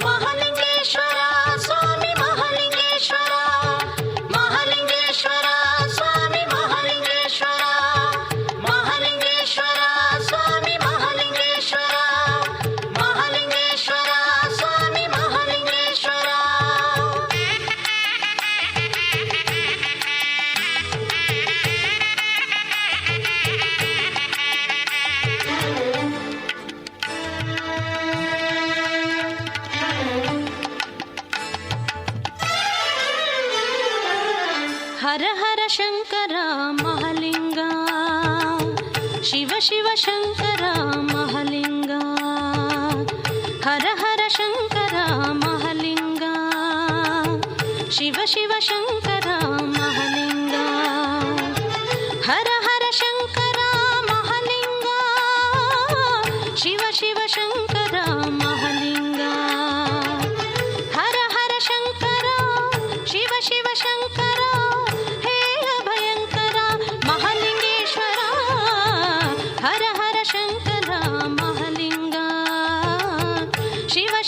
Mahalingeshwara Swami Mahalingeshwara Mahalingeshwara Swami Mahalingeshwara Mahalingeshwara Swami Mahalingeshwara Mahalingeshwara Swami Mahalingeshwara. Hara Hara Shankara Mahalinga, Shiva Shiva Shankara Mahalinga, Hara Hara Shankara Mahalinga, Shiva Shiva Shankara Mahalinga, Hara Hara Shankara Mahalinga, Shiva Shiva Shankara Mahalinga, Hara Hara Shankara Shiva Shiva Shankara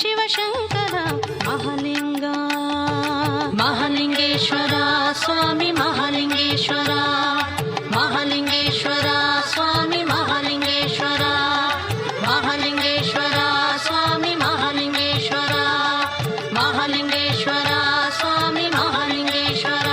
Shiva Shankara Mahalinga. Mahalingeshwara Swami Mahalingeshwara Mahalingeshwara Swami Mahalingeshwara Mahalingeshwara Swami Mahalingeshwara Mahalingeshwara Swami Mahalingeshwara.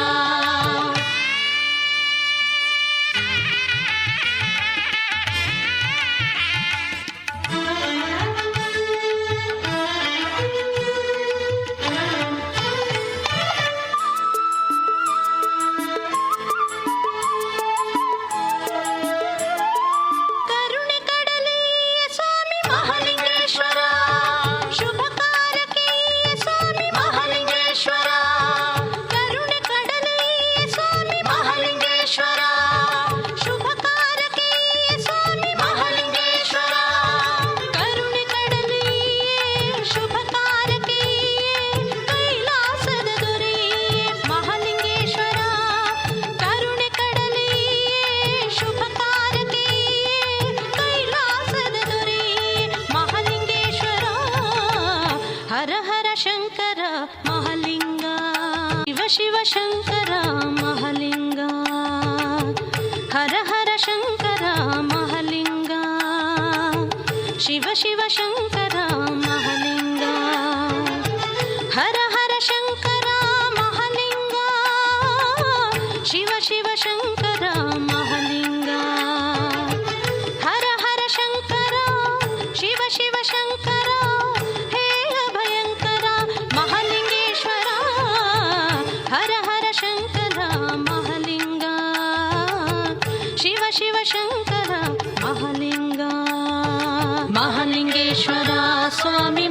Hara Hara Shankara Mahalinga, Shiva Shiva Shankara Mahalinga, Hara Hara Shankara Mahalinga, Shiva Shiva Shankara Mahalinga, Hara Hara Shankara Mahalinga, Shiva Shiva Shankara Mahalinga, Hara Hara Shankara Shiva Shiva Shankara Shiva Shiva Shankara Mahalinga. Mahalingeshwara Swami